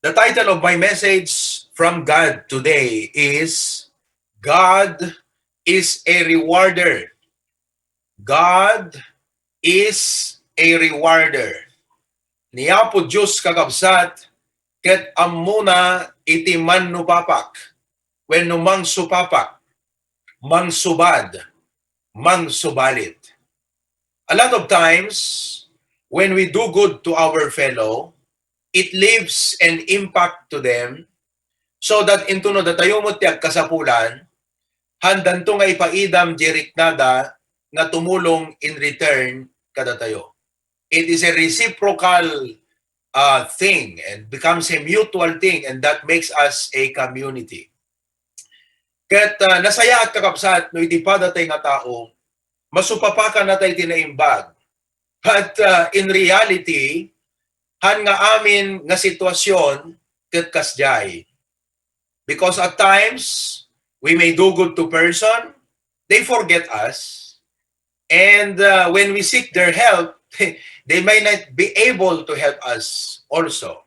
The title of my message from God today is God is a rewarder. God is a rewarder. Niya po Diyos kakabsat, ket amuna iti mannupapak. When numang supapak, mangsubad, mangsubalit. A lot of times, when we do good to our fellow, it leaves an impact to them so that into no datayo mo tiag kasapulan, handan to nga ipaidam jeriknada nga tumulong in return kada tayo. It is a reciprocal thing and becomes a mutual thing, and that makes us a community. Ket nasaya at kakabsat no iti padatay nga tao, masupapakan na tayo tinaimbag. But in reality, han nga amin nga sitwasyon ket kasjay. Because at times, we may do good to person, they forget us, and when we seek their help, they may not be able to help us also.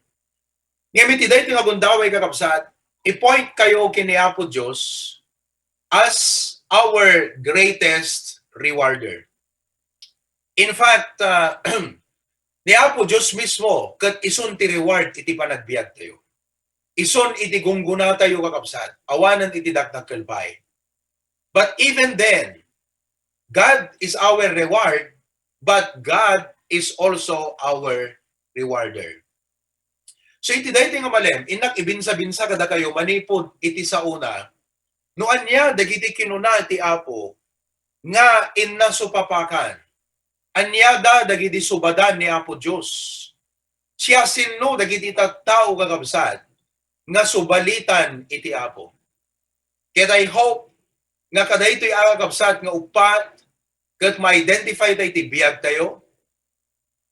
Ngamit iday tingagundaway kakabsat, i-point kayo kini Apo Diyos as our greatest rewarder. In fact, ni Apo Diyos mismo, kat isun ti reward iti panagbiag tayo. Ison iti gungguna tayo kakabsat, awanan iti dakdakkelpay. But even then, God is our reward, but God is also our rewarder. So iti dayti nga malem, inak ibinsa-binsa kada kayo manipod iti sa una, no anya dagiti kinuna iti Apo, nga inna supapakan, anya da dagiti subadan ni Apo Diyos. Siya sinno dagiti tattao kakabsat, nga subalitan iti Apo. Ket I hope nga kada ito'y kakabsat nga upat, ket ma-identify tayo iti biyag tayo,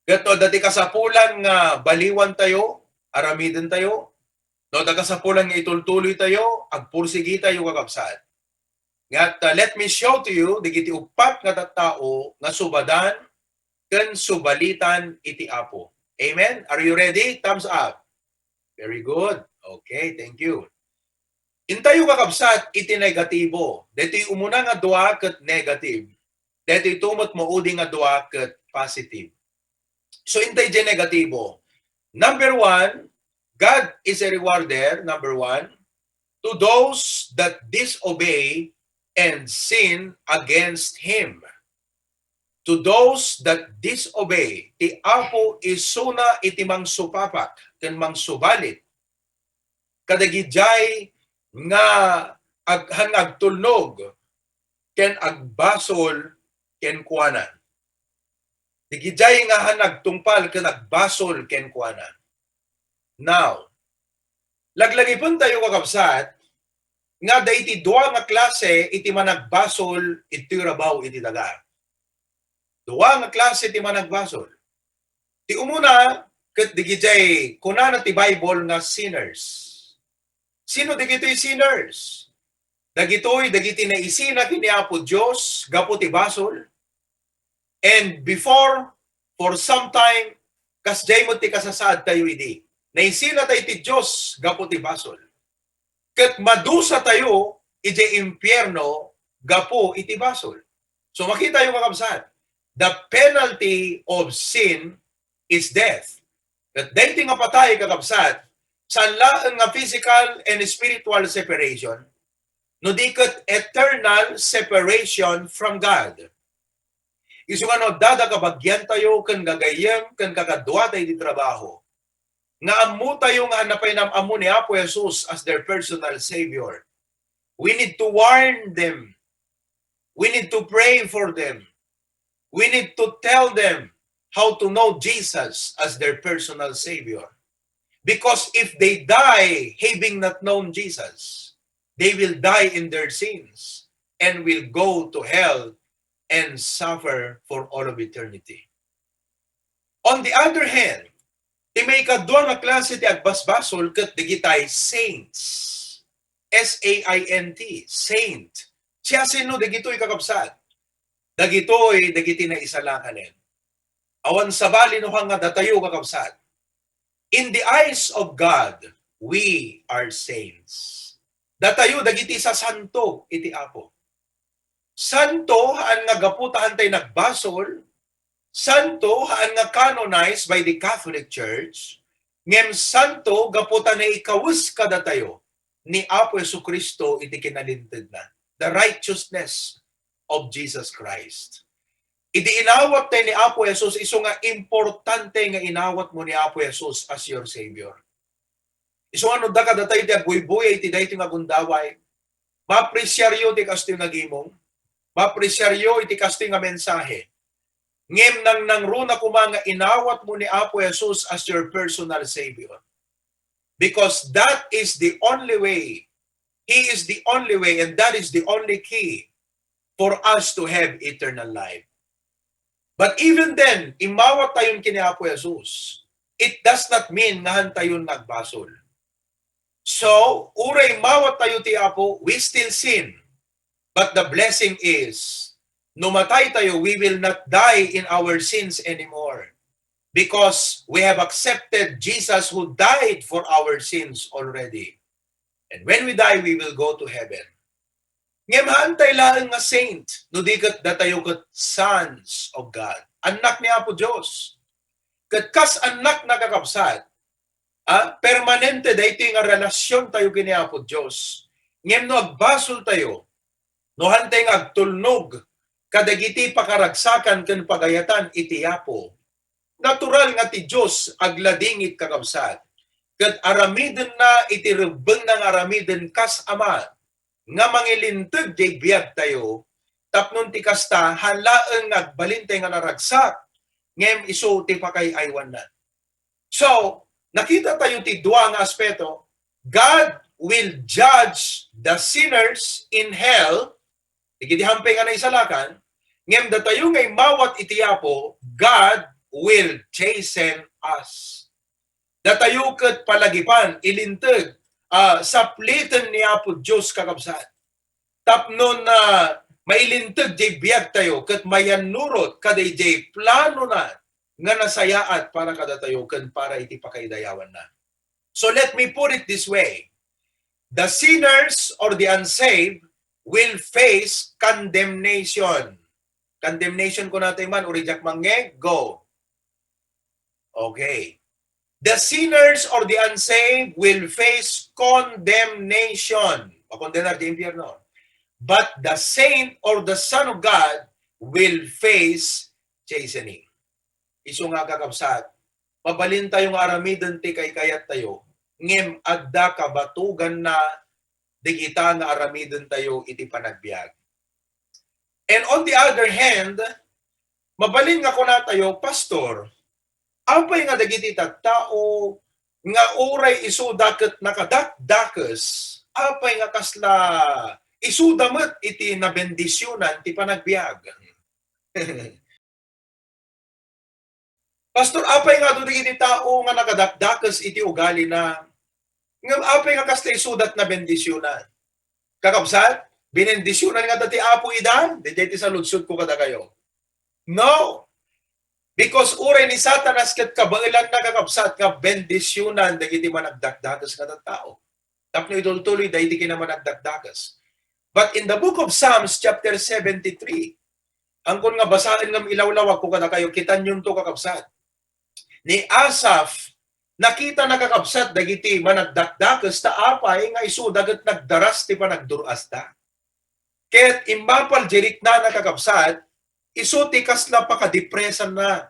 ket no dati kasapulan nga baliwan tayo, aramiden tayo, no da kasapulan nga itultuloy tayo, agpursigi tayo kakabsat. Ngat let me show to you, digiti upat nga tattao nga subadan, ken subalitan iti Apo. Amen? Are you ready? Thumbs up. Very good. Okay, thank you. Intayo kakabsat iti negatibo. Dito'y umuna nga dua ket negative. Dito'y tumot mo udi nga dua ket positive. So intay di negatibo. Number one, God is a rewarder, number one, to those that disobey and sin against Him. To those that disobey, ti Apo isuna iti mangsupapak, ken mangsubalit, kadagidjay nga aghan agtulnog ken agbasol ken kuanan. Digidjay nga hanag tungpal ken agbasol ken kuanan. Now, laglagipon tayo kakabsat nga dayti dua nga klase iti managbasol iti rabaw iti daga. Dua nga klase iti managbasol. Ti umuna ket digidjay kunana ti Bible nga sinners. Sino dagitoy sinners? Dagitoy dagiti na isina kini Apo Dios gapu ti basol. And before, for some time, kasjay mo ti kasasaad tayo idi. Naisina tayo ti Dios gapu ti basol. Ket madusa tayo iti impyerno gapu iti basol. So makita yung kakabsat. The penalty of sin is death. Ket dayti nga patay kakabsat, sanlaan nga physical and spiritual separation, no di ket eternal separation from God. Isu nga no dada kabagyan tayo ken gagayem ken kakadwa tayo di trabaho. Nga ammo tayo nga hanapay nam ammo ni Apo Jesus as their personal Savior. We need to warn them. We need to pray for them. We need to tell them how to know Jesus as their personal Savior. Because if they die having not known Jesus, they will die in their sins and will go to hell and suffer for all of eternity. On the other hand, ti may kadwa nga klase ti agbasbasol ket digitay saints. S-A-I-N-T, saint. Siya sino dagitoy kakabsat? Dagitoy dagiti na isalakanen. Awan sabali no nga datayo kakabsat. In the eyes of God, we are saints. Datayo dagiti sa santo iti Apo. Santo haan nga gaputahan tay nagbasol, santo haan nga canonized by the Catholic Church, ngem santo gaputan na ikawus kada tayo ni Apo Jesucristo iti kinalintid na. The righteousness of Jesus Christ. Iti inawat tayo ni Apo Jesus, iso nga importante nga inawat mo ni Apo Jesus as your Savior. Iso ano da kada tayo di agbuy-buy iti dahi nga gundaway, maapresyaryo ti kasto nga gimong, maapresyaryo iti kasto nga mensahe. Ngem nang runa kumanga inawat mo ni Apo Jesus as your personal Savior. Because that is the only way. He is the only way and that is the only key for us to have eternal life. But even then, imawat tayon kini Apo Jesus. It does not mean nga tayon nagbasol. So, uray mawat tayo ti Apo, we still sin. But the blessing is, numatay tayo, we will not die in our sins anymore. Because we have accepted Jesus who died for our sins already. And when we die, we will go to heaven. Ngem tay laeng nga saint, no di ket datayo ket sons of God. Anak ni Apo Dios. Ket kas anak nakakabsat, permanente daytoy nga relasyon tayo kini Apo Dios. Ngem no agbasol tayo, no hantay nga agtulnog kadagiti pakaragsakan ken pagayatan iti Apo. Natural nga ti Dios agladingit kakabsat. Ket aramiden na iti rebbeng nang aramiden kas Ama nga mangilinteg di biag tayo tapnon ti kasta halaeng agbalintay nga naragsak ngem isu ti pakay aywan na. So, nakita tayo ti dua nga aspeto. God will judge the sinners in hell. Iti hampay nga na isalakan. Ngem datayo ngay mawat iti Apo, God will chasten us. Datayo ket palagipan, ilinteg, sapliten ni Apo Dios kakabsat. Tapnon na mailinteg di biag tayo, ket mayanurot kaday di plano na nga nasayaat para kada tayo ken para iti pakaidayawan na. So let me put it this way. The sinners or the unsaved will face condemnation. Condemnation ko natin man, urijak mangge, go. Okay. The sinners or the unsaved will face condemnation. Pakondenar di impyerno. But the saint or the Son of God will face chastening. Isu nga kakabsat, mabalin tayong aramiden ti kay kayat tayo, ngem adda kabatugan na digita nga aramiden tayo iti panagbiag. And on the other hand, mabalin nga kuna tayo, Pastor, apay nga dagiti tattao nga uray isu daket nakadakdakes, apay nga kasla isu damet iti nabendisyonan ti panagbiag. Pastor, apay nga doon iti tao nga nakadakdakas iti ugali na ngam apay nga kasla isudat na bendisyonan. Kakabsat, binendisyonan nga dati Apo idan, di ti sa ludsud ko kada kayo. No! Because uray ni Satanas ket kabailan na kakabsat nga bendisyonan dagiti managdakdakas nga tao. Tapno itultuloy dahil di kinaman nagdakdakas. But in the book of Psalms chapter 73, ang kun nga basahin nga ilawlawag ko kada kayo, kitan yun to kakabsat. Ni Asaph, nakita nakakabsat dagiti managdakdakas ta apay nga isu dagat nagdaras ti panagduras ta. Ket imbapal jerik na nakakabsat, isu ti kasla pakadepresan na.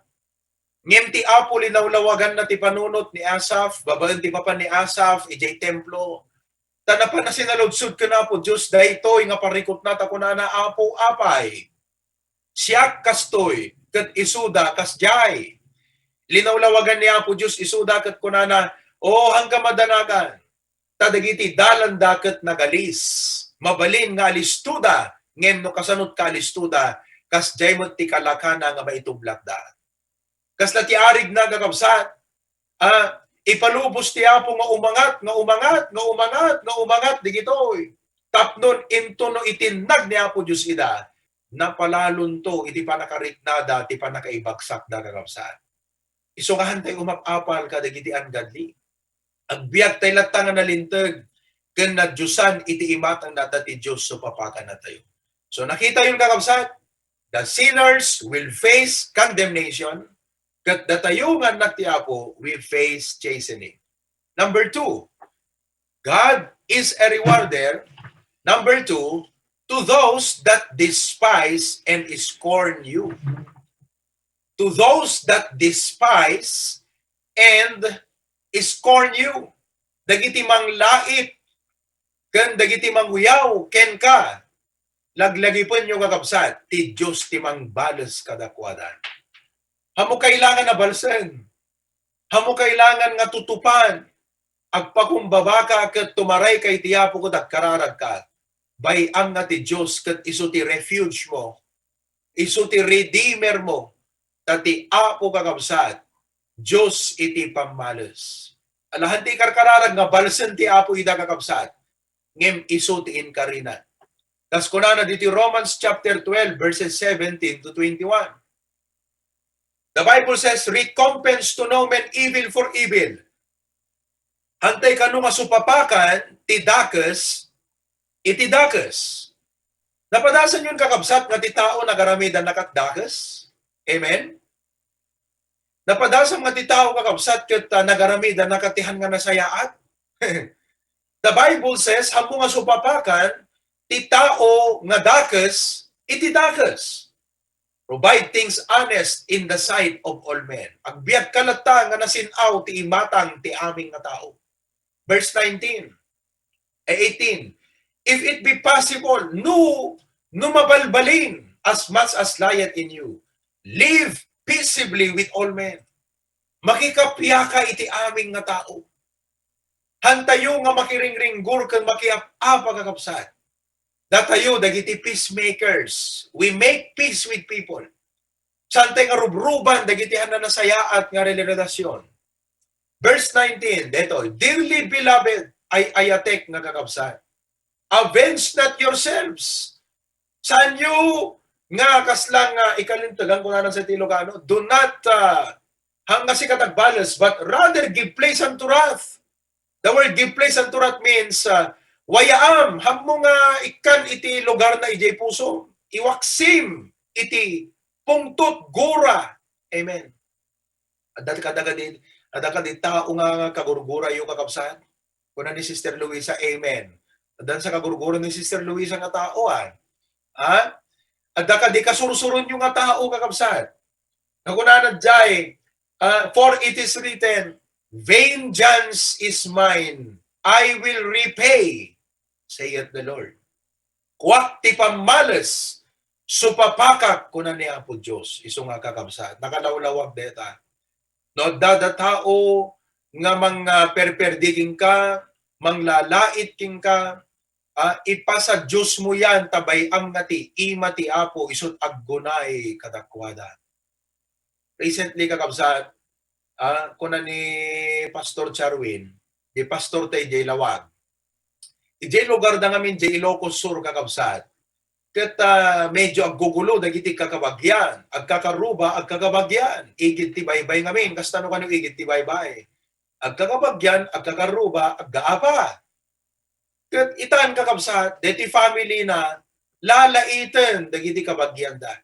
Ngem ti Apo linawlawagan na ti panunot ni Asaph, babaen ti papa ni Asaph, ijay templo. Tanapan na sinalodsud ka na po, Diyos, daytoy nga parikot na ta kunana Apo apay. Siyak kastoy, ket isuda kasjay. Linawlawagan ni Apo Diyos, isuda ket kunana, o hangga madanagan, tadagiti dalan daket nagalis. Mabalin nga alistuda, ngem no kasanot ka alistuda, kasjay mo ti kalakana nga maitublak da. Kasla ti arig na gagabsat, ipalubos ti Apo nga umangat, digitoy. Tapnon into no itinag ni Apo Diyos ida, napalalon to, iti panakariknada, iti panakaibagsak da gagabsat. Isungahan tayo umapapal kadagiti ungodly. Agbiag tay latang nga nalintag ken nadjusan iti imatang nata ti Dios so papakan na tayo. So nakita yung kakabsat, the sinners will face condemnation, kat datayo nga anak ti Apo will face chastening. Number two, God is a rewarder. Number two, to those that despise and scorn you. To those that despise and scorn you. Dagiti mang lait, ken dagiti mang uyaw, ken ka, laglagipon yung kakabsat, ti Diyos ti mang balos kadakwadan. Hamo kailangan na balsen. Hamo kailangan nga tutupan. Agpakumbaba ka ket tumaray kay tiyapo ko kararag ka. Bayang nga ti Diyos ket iso ti refuge mo. Iso ti redeemer mo. Tati apo kakabsat. Diyos iti pammalos. Alahan ti karkararag nga balsen ti apo ida kakabsat. Ngem iso ti inkarina. Tas kunana diti Romans chapter 12 verses 17 to 21. The Bible says, recompense to no man evil for evil. Hantay kanu nga supapakan, tidakas, itidakas. Napadasan yun kakabsat nga ti tao nagaramidan nakatdakas? Amen? Napadasan nga ti tao kakabsat ket nagaramidan nakatihan nga nasayaat? The Bible says, hamo nga supapakan, ti tao nga dakas, itidakas. Provide things honest in the sight of all men. Agbiag kalata nga nasinaw ti imatang ti aming nga tao. Verse 18. If it be possible, no mabalbalin as much as lieth in you. Live peaceably with all men. Makikapya ka iti aming nga tao. Hantayo nga makiringringgur ken makiapa kakabsat. Datayo dagiti peacemakers. We make peace with people. Santay nga rubruban dagiti nasayaat nga relasyon. Verse 19, deto, dearly beloved, ay ayatek nga kakabsat. Avenge not yourselves. Saan you nga kaslang ikalintagan ko na sa Ilocano, do not hanga si katagbalas, but rather give place unto wrath. The word give place unto wrath means wayaam, hamo nga ikan iti lugar na ijay puso, iwaksim iti pungtot gura. Amen. Adaka di tao nga kagurgura yung kakabsat. Kuna ni Sister Luisa, amen. Adan sa kagurgura ni Sister Luisa nga taoan. Adaka di kasursurun yung nga tao kakabsat. Kuna na jay, for it is written, vengeance is mine, I will repay, saith the Lord. Kwak ti pamalas, supapakak kuna ni Apo Diyos. Iso nga kakabsat. Nakalawlawag deta. No, tao nga mga perperdiging ka, manglalait king ka, ipasa Diyos mo yan, tabay am nga ti, ima ti Apo, isut aggunay kadakwada. Recently kakabsat, kuna ni Pastor Charwin, di Pastor tay Jay Lawag. Ijay lugar na ngamin, Jay Ilocos Sur kakabsat. Ket medyo aggugulo dagiti kakabagyan, agkakaruba, agkakabagyan. Igit ti baybay ngamin, kasta no kanyo igit ti baybay. Agkakabagyan, agkakaruba, aggaapa. Ket itan kakabsat, deti family na lalaiten dagiti kabagyan da.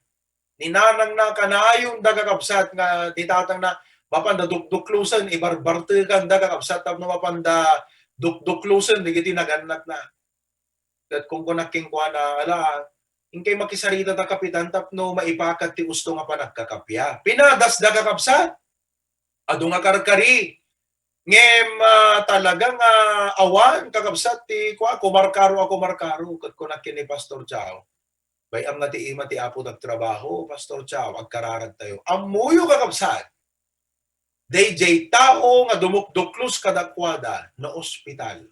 Ninanang na kanayon da kakabsat nga titatang na mapanda dukduklusan, ibarbartekan da kakabsat tapno mapanda dukduklusan dagiti naganak na. Ket kung kunaking kuha na ala, ingkay makisarita ta kapitan tapno maipakat ti gusto nga panagkakapya. Pinadas da kakabsat. Adu nga karkari. Ngem talagang awan kakabsat ti kumarkaro ket kunakin ni Pastor Chao. Bayam nga ti ima ti Apo nagtrabaho, Pastor Chao, agkararag tayo. Amuyo kakabsat. DJ tao nga dumukduklos kadakwada na ospital.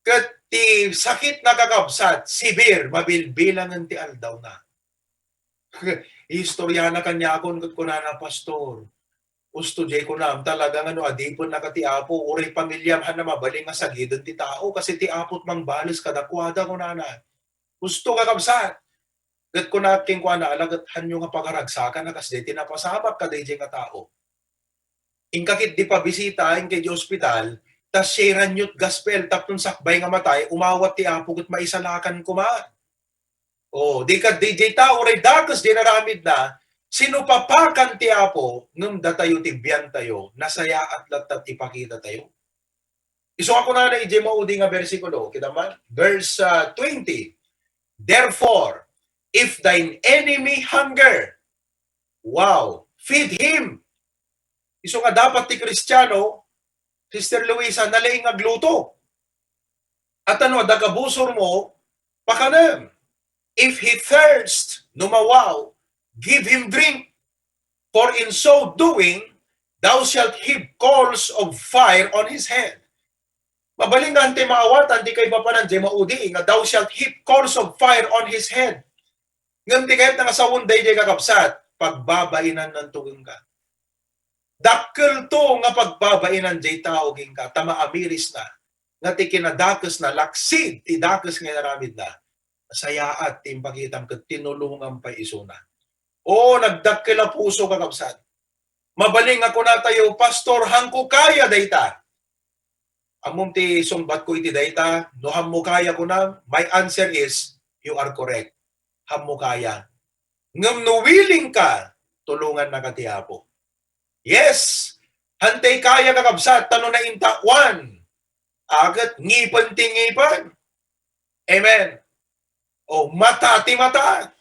Ket ti sakit na kakabsat, sibir, mabilbilangan ti aldaw na. Istorya na kanya akon ket kunana Pastor. Usto jay kunam talagang adipon na kati Apo, uray pamilyam han na mabaling nga sagidon ti tao kasi ti Apot mang balis kadakwada kunana. Usto kakabsat. Ket kunaking kuana alagat hanyo nga pagaragsakan na kas deti napasabak ka DJ nga tao. Inkakit di pa bisita, inkay di ospital, tas sharean yut gospel, tapon sakbay nga matay, umawat ti Apo ket maisalakan kuma. Oh, di ka DJ tao ray dakas di naramid na, sinupapakan ti Apo, ngem datayo ti biyan tayo, nasaya at latat ipakita tayo. Iso ako na ije maudi nga bersikulo, kita man, verse 20. Therefore, if thine enemy hunger, wow, feed him. Iso nga dapat ti Kristiyano, Sister Luisa, nalaing agluto. At ano, dagabusor mo, pakanem. If he thirst, numawaw, give him drink. For in so doing, thou shalt heap coals of fire on his head. Mabaling nga ante maawatan, di kay papanan, di maudi, nga thou shalt heap coals of fire on his head. Ngam di kahit nga sawon day di kakapsat, pagbabainan ng tugong ka. Dakkel to nga pagbabainan di tao ging ka, tama amiris na, nga ti kinadakas na, laksid, ti dakas nga naramid na, sayaat, timpakitam ket tinulungan pa isuna. O, nagdakkel a puso kakapsat. Mabaling ako na tayo, Pastor, hangko kaya dayta. Among ti sumbat ko iti dayta, no hammo kaya ko na, my answer is, you are correct. Hammo kaya. Ngam no willing ka, tulungan na katiapo. Yes, hantay kaya kakabsat, tano na intakwan. Agat, ngipan ti ngipan. Amen. O, mata ti mata.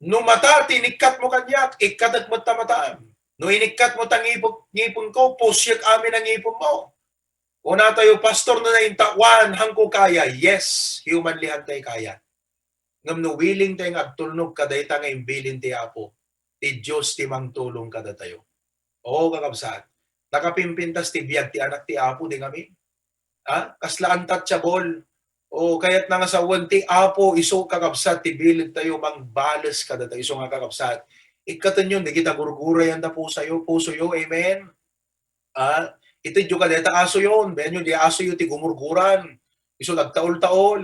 No mata, tinikat mo kanyak, ikadat mo tamataan. No inikat mo tang ngipon ko, pusyak amin ang ngipon mo. O na tayo, Pastor, na naintakwan, hangko kaya. Yes, humanly hantay kaya. Ngam no willing tayo agtulnog kadayta nga imbilin ti Apo. Ti Diyos ti mangtulong kada tayo. Oo, kakabsat. Nakapimpintas ti biyag ti anak ti Apo, di kami. Ha? Kasla untouchable. O kaya't nga sa ti Apo, iso kakabsat, ti bilin tayo, mangbalas kada tayo, iso nga kakabsat. Ikatan yun, di kita gurgura yan na puso yo, amen? Ha? Ito yung kadeta aso yun, ben yun, di aso yun, ti gumurguran. Iso nagtaol-taol.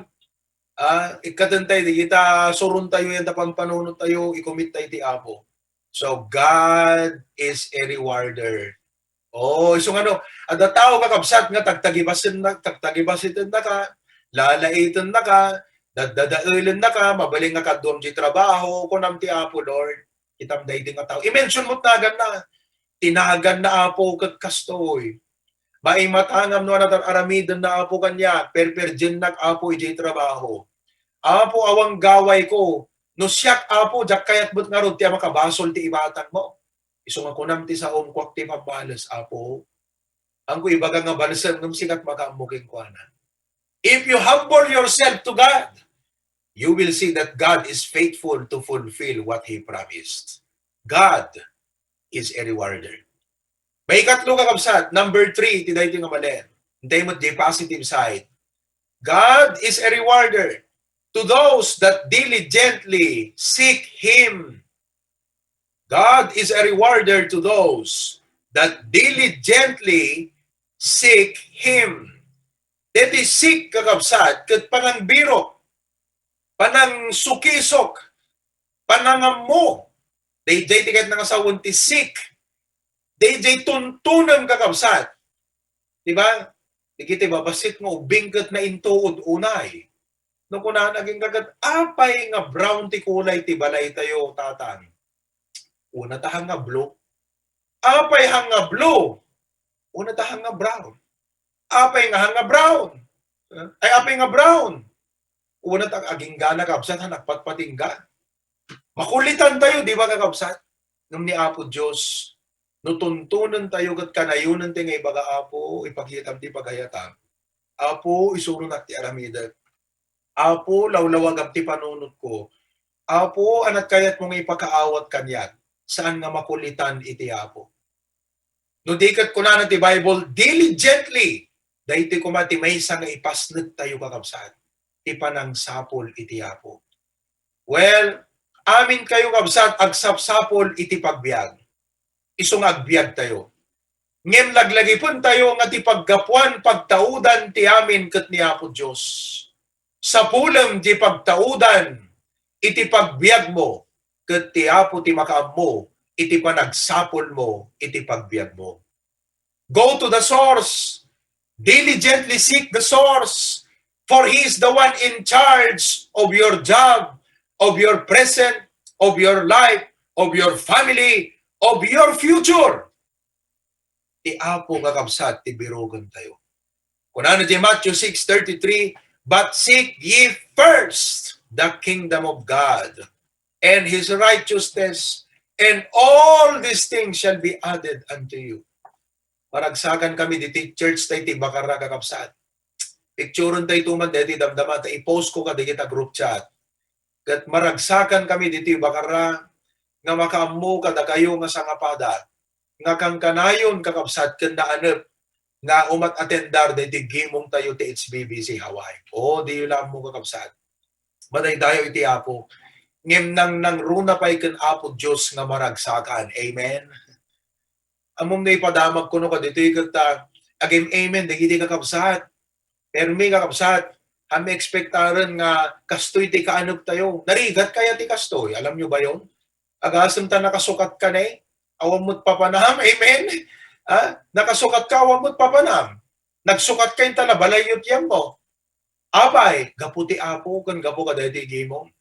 Ikatan tayo, di kita surun tayo yan, tapang panunod tayo, ikumit tayo ti Apo. So, God is a rewarder. Oh, iso nga no, ada tao kakabsat nga tagtagibasin na ka, lalaitan na ka, dadadailan na ka, mabaling nga kadom di trabaho, kunam ti Apo, Lord, itam dahiting nga tao. I-mention mo tagan na, tinagan na Apo kat kastoy. Maimatangam no natar aramidan na Apo kanya, perperjen nag Apo ijay trabaho. Apo awang gaway ko, no siyak Apo, jak kayat but nga rod, tiya makabasol ti ibatan mo. Iso nga kunam ti sa umkwak ti pabalas, Apo. Ang ko ibaga nga balasan ng sikat makamuking kuanan. If you humble yourself to God, you will see that God is faithful to fulfill what He promised. God is a rewarder. May ikatlo kakabsat, number 3, tiday ito nga mali. Hintay mo the positive side. God is a rewarder to those that diligently seek Him. God is a rewarder to those that diligently seek Him. Deti seek kakabsat, kat panang biro, panang sukisok, panang mo, dayjay tikat nga sawon ti seek, dayjay tuntunan kakabsat. Diba? Di kita babasit mo, bingkat na intuod unay. Nung kuna naging kagat, apay nga brown ti kulay ti balay tayo, tatan. Una tahang nga blue. Apay hang nga blue. Una tahang nga brown. Apay nga hang nga brown. Ay apay nga brown. Una tang aging gana kabsat, hanakpatpatingga. Makulitan tayo, di ba kakabsat? Nung ni Apo Diyos, nutuntunan tayo kat kanayunan tayo nga ibaga Apo, ipagitam ti pagayatam. Apo, isuro na ti aramidat. Apo, lawlawag ti panunod ko. Apo, anak kayat mong ipakaawat kanyat. Saan nga makulitan iti Apo? No dikat ko na ti Bible, diligently, dahil ti kumati may isang ipasnag tayo kakabsat. Ipanang sapol iti Apo. Well, amin kayo kabsat, agsapsapol iti pagbiag. Isong agbiag tayo. Ngem laglagi pun tayo nga ti paggapuan, pagtaudan ti amin ket ni Apo Diyos. Sa pulam ti pagtaudan, iti pagbiag mo, ket ti Apo ti makaam mo, iti panagsapol mo, iti pagbiag mo. Go to the source. Diligently seek the source. For He is the one in charge of your job, of your present, of your life, of your family, of your future. Ti Apo kakabsat, ti birogan tayo. Kung ano di Matthew 6:33, but seek ye first the kingdom of God and His righteousness, and all these things shall be added unto you. Maragsakan kami diti church tayo ti bakara kakabsat. Pictureon tayo tuman diti damdama tayo i-post ko ka kita group chat. Kat maragsakan kami diti bakara nga makaammo kada kayo nga sangapada. Nga kang kanayon kakabsat ken naanep nga umat atendar diti gimong tayo ti HBBC Hawaii. O di lang mo kakabsat. Maday tayo iti Apo. Ngem nang runa pay ken Apo Dios nga maragsakan. Amen. Amom na ipadamag ko no ka dito ikata agim amen dagiti kakabsat. Pero may kakabsat, kami ekspektaran nga kastoy ti kaanog tayo. Narigat kaya ti kastoy. Alam nyo ba yon? Agasam ta nakasukat ka na eh. Awam mo't papanam. Amen? Nakasukat ka, awam mo't papanam. Nagsukat ka yung talabalayot yan mo. Abay, gaputi Apo, kan gapu ka dahil ti mo.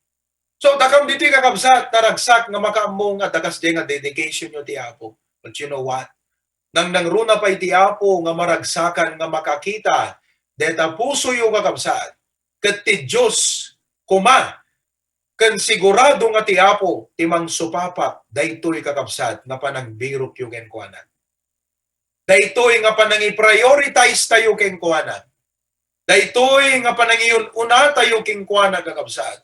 So, dakam dito kakabsat, naragsak nga makaamong at dakas di nga dedication nyo ti Apo. But you know what? Nang runa pa iti Apo nga maragsakan nga makakita deta puso yung kakabsat ket ti Diyos kuma ken sigurado nga ti Apo timang supapak daytoy kakabsat nga panagbirok yung kenkuanan. Daytoy nga panangi-prioritize tayo kenkuanan. Daytoy nga panangiyon una tayo kenkuanan kakabsat.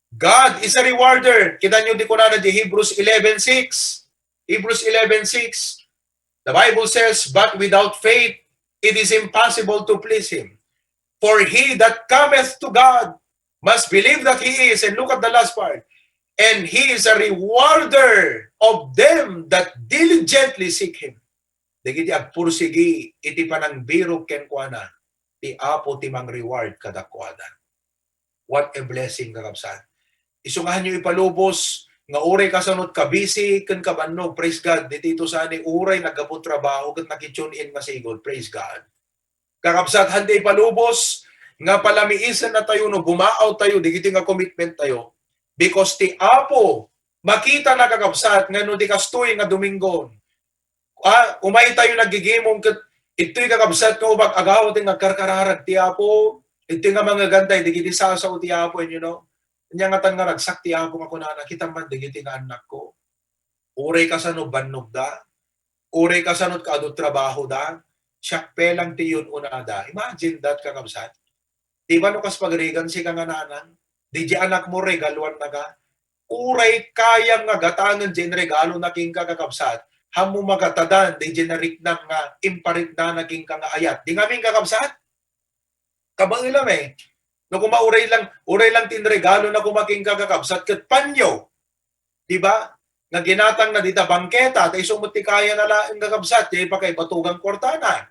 God is a rewarder. Kita nyo di ko na di Hebrews 11:6. Hebrews 11:6. The Bible says, but without faith, it is impossible to please Him. For he that cometh to God must believe that He is, and look at the last part, and He is a rewarder of them that diligently seek Him. Dagiti agpursigi, iti panang biro kenkuana, ti Apo timang reward kadakwada. What a blessing kakabsat. Isungahan nyo ipalubos, nga uray kasanot ka busy ken kabannog, praise God. Dito sa ani uray nagabot trabaho ket nakitune in masigod, praise God. Kakabsat handi palubos nga palamiisan na tayo no gumaaw tayo digiti nga commitment tayo because ti Apo makita na kakabsat nga no di kastoy nga Domingo. Umay tayo nagigimong ket ito'y kakabsat nga ubag agaw ti nga karkararag ti Apo. Ito nga mga gantay digiti sasaw ti Apo, and you know. Nya nga tan nga ragsak ti Apo nga kunana kita man digiti nga anak ko. Uray ka sa no bannog da. Uray ka sa no kaadto trabaho da. Siya pelang ti yun unada. Imagine that kakabsat. Di ba no kas pagregan si kangananan? Di di anak mo regaluan na ka. Uray kayang nga gatangan din regalo na king kakabsat. Hamu magatadan di generik nang nga imparit na naging kangayat. Di nga ming kakabsat? Kabang ilam eh. No kung uray lang tin regalo na kumaking kakabsat ket panyo. Di ba? Nga ginatang na dita bangketa, tayo sumuti kaya na lang kakabsat, di pa kay batugang kortana.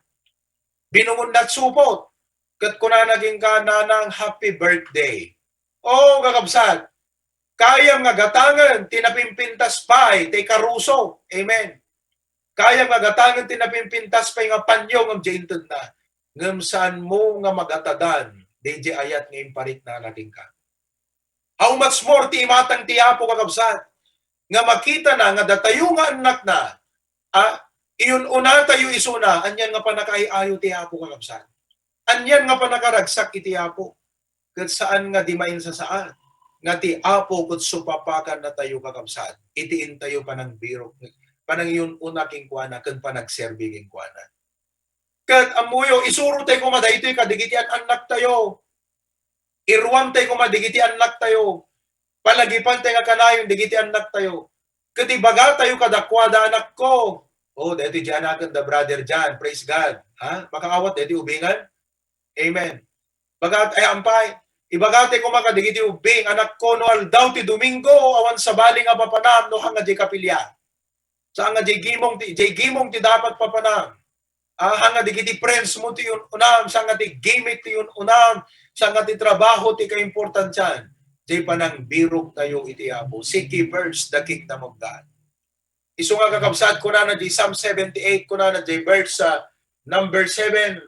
Binungon na supot. Kat kuna naging ka nanang happy birthday. Oh, kakabsat. Kaya nga gatangan, tinapimpintas pa tay karuso. Amen. Kaya nga gatangan, tinapimpintas pa nga panyo ng jainted na. Ngam saan mo nga magatadan, DJ ayat ngayon parit na naging ka. How much more ti imatang ti Apo kakabsat. Nga makita na, nga datayo nga anak na, iyon una tayo isuna, anyan nga panakaiayo ti Apo kakabsat. Anyan nga panakaragsak iti Apo. Kat saan nga di main sa saan. Nga ti Apo kat supapakan na tayo kakabsat. Itiin tayo panang birok. Panang iyon una king kuana, kat panagserbi king kuana. Kat amuyo, isuro tayo kumada, ito'y kadigitian anak tayo. Irwam tayo kumadigiti anak tayo. Palagipan tayo nga kanayon, digiti anak tayo. Kati baga tayo kadakwada anak ko. Oh, dito dyan agad the brother dyan. Praise God. Ha? Makaawat, dito ubingan. Amen. Bagat ay ampay. Ibagate ko makadigiti ubing. Anak ko no aldaw ti Domingo. Awan sa baling nga papanam. No hanga di kapilya. Sa hanga di gimong ti dapat papanam. Hanga digiti friends mo ti yun unam. Sa hanga di gimik ti yun unam. Sa hanga ti trabaho ti kaimportansyan. Di pa nang birok tayo iti Apo. Seek ye first the kingdom of God. Isu nga kakabsat ko na di Psalm 78 ko na di verse number 7.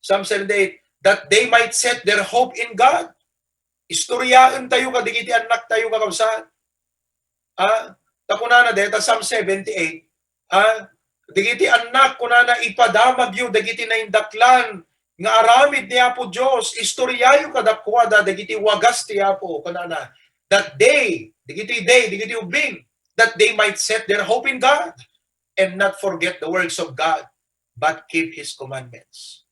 Psalm 78, that they might set their hope in God. Istoryaan tayo kadigiti anak tayo kakabsat. Takuna na deta Psalm 78. Digiti anak kunana ipadamag yu dagiti na indaklan nga aramid ni Apo Dios istoryayo kadakwada dagiti wagas ti Apo kunana that digiti ubing that they might set their hope in God and not forget the works of God but keep His commandments.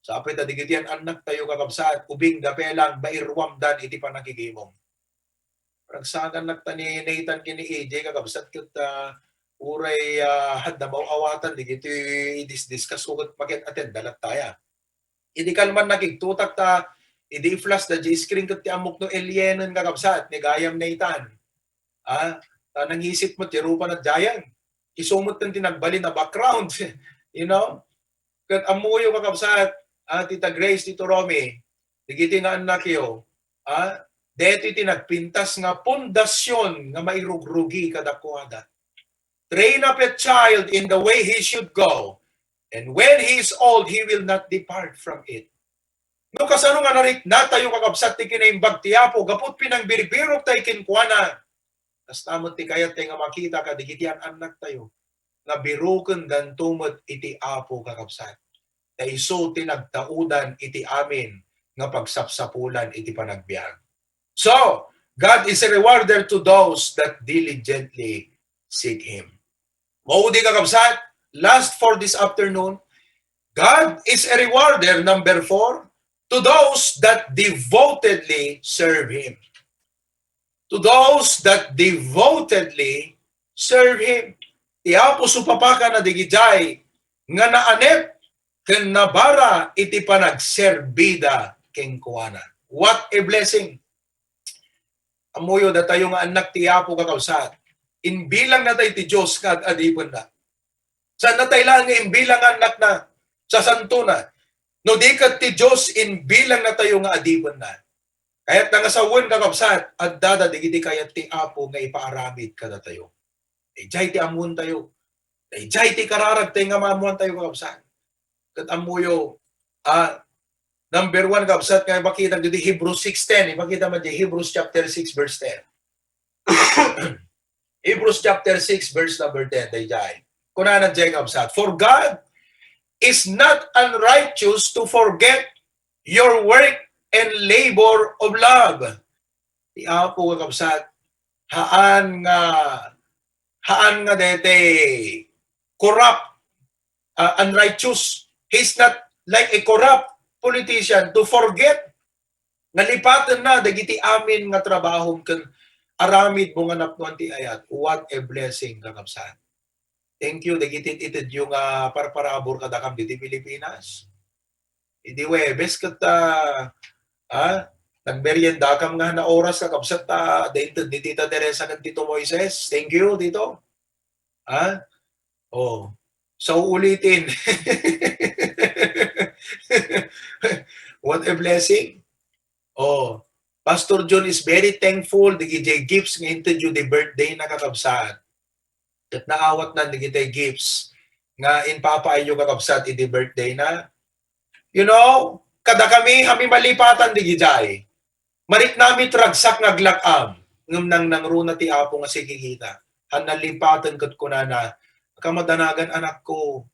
Sa apay ta digiti anak tayo kakabsat ubing dapelang bairwam dan iti panakigimong. Ragsagan nagtani Nathan kini AJ kakabsat ket uray hadda awatan digiti discuss ugat paket attend dalat taya. Idi kalman nakigtutak ta idi flash da screen ket ti amok no alienan kakabsat ni gayam Nathan. Nangisip mo ti rupa na jayan. Isumot ng tinagbalin na background. You know? Ket amuyo kakabsat Tita Grace, Tito Romy, digiti nga anak yo, deti tinagpintas nga pundasyon nga mairugrugi kadakwada. Train up a child in the way he should go, and when he is old, he will not depart from it. No kasano nga narik na tayo kakabsat ti kinaimbag ti Apo, gapot pinang biribirok tayo kinkwana. Tas tamot ti kayat tayo nga makita ka, digiti ang anak tayo, nga biruken gantumot iti Apo kakabsat. Na iso tinagtaudan iti amin nga pagsapsapulan iti panagbiag. So, God is a rewarder to those that diligently seek Him. Maudi kakabsat, last for this afternoon, God is a rewarder, number 4, to those that devotedly serve Him. To those that devotedly serve Him. Iapo supapaka na digijay nga naanep ken nabara iti panagserbida ken kuana. What a blessing. Amuyo da tayo nga anak ti Apo kakabsat. Inbilang na tayo ti Diyos kag adipon na. Sa natay lang inbilang anak na sa santo na. No di kat ti Diyos inbilang na tayo nga adipon na. Kaya't nangasawon kakabsat at dada digiti kayat ti Apo nga ipaaramid kada tayo. Ijay ti amun tayo. Ijay ti kararag tayo nga mamuan tayo kakabsat. Kat amuyo, number 1 kabsat nga makita dito Hebrews 6:10. Ipakita man di Hebrews chapter 6 verse 10. Hebrews chapter 6 verse number 10. Dayjay. Kunanan dyan kabsat. For God is not unrighteous to forget your work and labor of love. Di Apo kabsat. Haan nga dete corrupt, unrighteous. He's not like a corrupt politician to forget nga lipatan na dagiti amin nga trabaho ken aramid mo nga napnuan ti ayat. What a blessing kakabsat. Thank you dagiti itid yung parparabor kadakam diti Pilipinas. Idi Webes ket nagmerienda kam nga na oras kakabsat dito ni Tita Teresa ken Tito Moises. Thank you dito. So ulitin. What a blessing. Pastor John is very thankful digiti gifts nga inted the birthday na kakabsat. Ket naawat na digiti gifts nga inpapaayo kakabsat iti birthday na. You know, kada kami malipatan digijay. Marit nami tragsak nga glakam ngem nang runa ti Apo nga sikikita. Han nalipatan ket kunana kamadanagan anak ko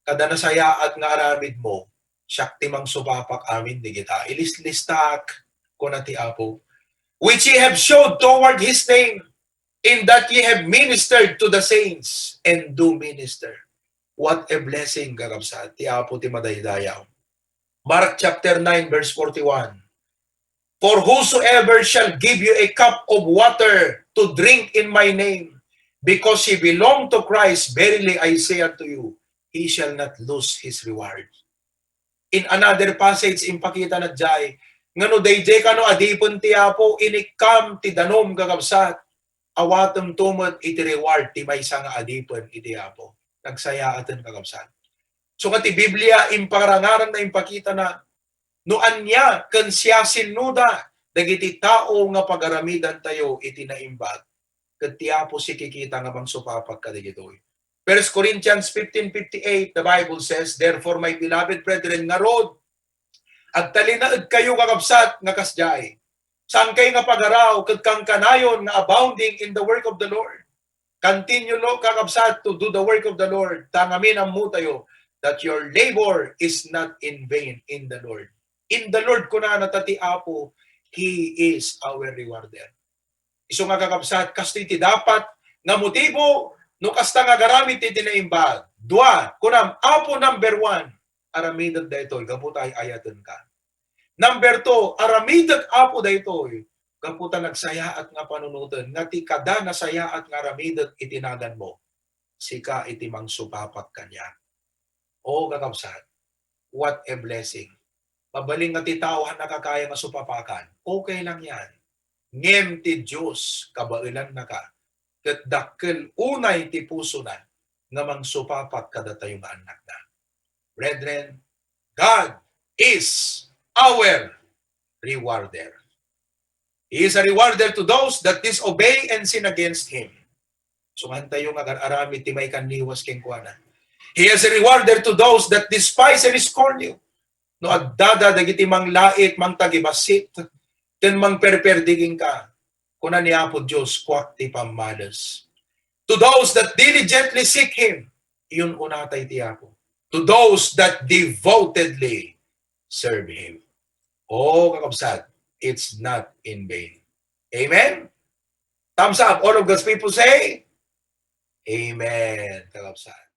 kada nasayaat nga aramid mo syakti mang supapak amin digita ilislistak ko na ti Apo which ye have showed toward His name in that ye have ministered to the saints and do minister. What a blessing kakabsat ti Apo ti madaydayaw. Mark chapter 9 verse 41. For whosoever shall give you a cup of water to drink in my name, because ye belong to Christ, verily I say unto you, he shall not lose his reward. In another passage, impakita na jay, ngano dayjay kano adipon ti Apo, inikam ti danom kakabsat, awatem tumot iti reward ti maysa nga adipon iti Apo. Nagsayaaten kakabsat. So nga ti Biblia, imparangaran na impakita na, no anya ken siya sinuda, dagiti tao nga pagaramidan tayo iti naimbag. ket ti Apo si kikita nga mangsupapak kadagitoy. 1 Corinthians 15:58, the Bible says, "Therefore, my beloved brethren, nga rod, agtalinaed kayo kakabsat nga kasjay. Saan kayo nga pagaraw, ket kang kanayon nga abounding in the work of the Lord. Continue lo kakabsat to do the work of the Lord. Tangamin ammo tayo that your labor is not in vain in the Lord." In the Lord kuna natati Apo, He is our rewarder. Isu nga kakabsat, kasto iti dapat nga motibo no kasta nga garamit iti naimbag. Dua, kunam, Apo number 1, aramidot daytoy, gaputay ayaten ka. Number 2, aramidot Apo daytoy, kaputa nagsayaat nga panunutan, nga ti kada nasayaat nga aramidot itinagan mo, sika iti mangsupapak kanya. O kakabsat, what a blessing. Mabaling nga ti tao nakakaya nga supapakan, okay lang yan. Ngem ti Diyos, kabailan na ka, ket dakkel unay ti puso na, nga mangsupapak kada tayong anak na. Brethren, God is our rewarder. He is a rewarder to those that disobey and sin against Him. Sungan tayo nga arami ti may kanliwas keng kuana. He is a rewarder to those that despise and scorn you. No agdada dagiti mang lait, mang tagibasit, ken mang perperdiging ka. Kuna niya po Diyos, kwak ti pamalas. To those that diligently seek Him, yun unatay ti Apo. To those that devotedly serve Him. Oh, kakabsat, it's not in vain. Amen? Thumbs up. All of God's people say, Amen, kakabsat.